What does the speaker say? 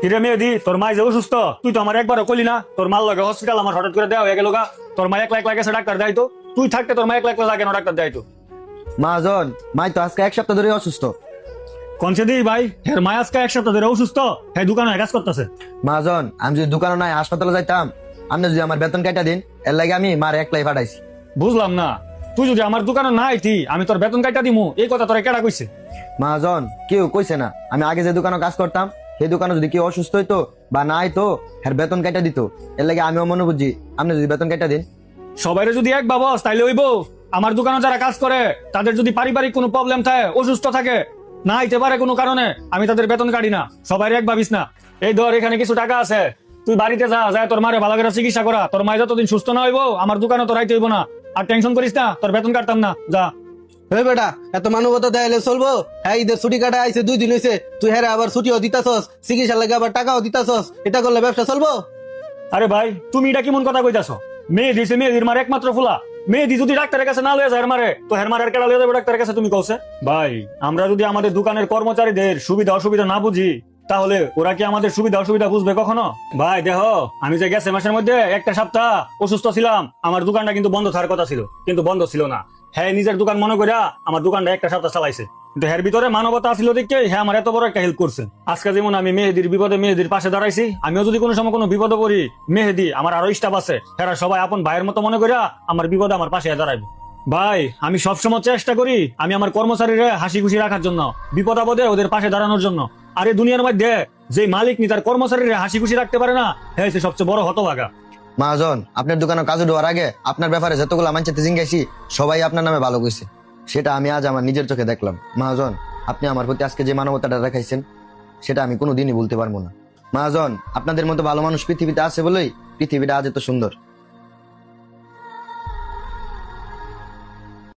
কিরে মেয়েদি, তোর মা যে অসুস্থ, তুই তো আমার একবারও কইলি না তোর মার লগে হসপিটাল আমার হঠাৎ করে দেওয়া হয়ে গেল গা। তোর মা একলা একলা গেছে ডাক্তার দেয় তো, তুই থাকতে তোর মা একলা একলা লাগে না ডাক্তার দেয় তো। মহাজন, মাই তো আজকে 1 সপ্তাহ ধরে অসুস্থ। কনসে দি ভাই, হের মা আজকে 1 সপ্তাহ ধরে অসুস্থ, হ্যাঁ দোকানে কাজ করতেছে। মহাজন, আমি যদি দোকানে নাই হাসপাতালে যাইতাম, আপনি যদি আমার বেতন কাটা দিন, এর লাগে আমি মার একলাই পাঠাইছি। বুঝলাম না, তুই যদি আমার দোকানে না আইতি আমি তোর বেতন কাটা দিমু, এই কথা তোরা কেডা কইছে? মহাজন, কেউ কইছে না। আমি আগে যে দোকানে কাজ করতাম, সেই দোকানে যদি কেউ অসুস্থ হইতো বা না আইতো, এর বেতন কাটা দিত। এর লাগে আমিও মনে বুঝি, আপনি যদি বেতন কাটা দিন। সবাইরে যদি এক বাবস তাইলে হইব। আমার দোকানে যারা কাজ করে তাদের যদি পারিবারিক কোনো প্রবলেম থাকে, অসুস্থ থাকে, না আইতে পারে কোনো কারণে, আমি তাদের বেতন কাটি না। সবাই এক ভাবিস না। এই ধর এখানে কিছু টাকা আছে, তুই বাড়িতে যা, যায় তোর মারে ভালো করে চিকিৎসা করা। তোর মায় যতদিন সুস্থ না হইব আমার দোকানে তোর আইতে হইব না। আর টেনশন করিস না, তোর বেতন কাটতাম না, যা। হে বেটা, এত মানবতা দেয়ালে চলবো? হ্যাঁ, ঈদের ছুটি কাটা আইছে 2 দিন হয়েছে, তুই হ্যাঁ আবার ছুটিও দিতাছস, চিকিৎসার লাগে আবার টাকাও দিতাছস। এটা করলে ব্যবসা চলবো? আরে ভাই, তুমি এটা কেমন কথা কইতাছ? মেয়ে দিছে, মেয়েদির মার একমাত্র ফুলা। মেয়েদি যদি ডাক্তারের কাছে না লয়ে যায় মারে, তো হের মারের কেডা লয়ে যাবে ডাক্তারের কাছে, তুমি কওছে? ভাই, আমরা যদি আমাদের দোকানের কর্মচারীদের সুবিধা অসুবিধা না বুঝি, তাহলে ওরা কি আমাদের সুবিধা অসুবিধা বুঝবে কখনো? ভাই দেখো, আমি যে গেছে মাসের মধ্যে 1 সপ্তাহ অসুস্থ ছিলাম, আমার দোকানটা কিন্তু বন্ধ থাকার কথা ছিল, কিন্তু বন্ধ ছিল না। হ্যাঁ, নিজের দোকান মনে করিয়া আমার দোকানটা 1 সপ্তাহ চালাইছে, কিন্তু এর ভিতরে মানবতা ছিল দেখে হ্যাঁ আমার এত বড় একটা হেল্প করছে। আজকে যেমন আমি মেহেদির বিপদে মেহেদির পাশে দাঁড়াইছি, আমিও যদি কোনো সময় কোনো বিপদে পড়ি, মেহেদি আমার আরো স্টাফ আছে, এরা সবাই আপন ভাইয়ের মতো মনে করিয়া আমার বিপদে আমার পাশে দাঁড়াইবে। ভাই, আমি সবসময় চেষ্টা করি আমি আমার কর্মচারীরা হাসি খুশি রাখার জন্য, বিপদ আপদে ওদের পাশে দাঁড়ানোর জন্য। আর এই দুনিয়ার মধ্যে যে মালিক নি তার কর্মচারীরা হাসি খুশি রাখতে পারে না, হ্যাঁ সে সবচেয়ে বড় হতভাগা। মহাজন, আপনার দোকানে কাজে ঢোয়ার আগে আপনার ব্যাপারে যতগুলো মানচিত্র জিজ্ঞাসি, সবাই আপনার নামে ভালো কইছে। সেটা আমি আজ আমার নিজের চোখে দেখলাম। মহাজন, আপনি আমার প্রতি আজকে যে মানবতাটা দেখাইছেন, সেটা আমি কোনোদিনই বলতে পারবো না। মহাজন, আপনাদের মতো ভালো মানুষ পৃথিবীতে আছে বলেই পৃথিবীটা আজ এত সুন্দর।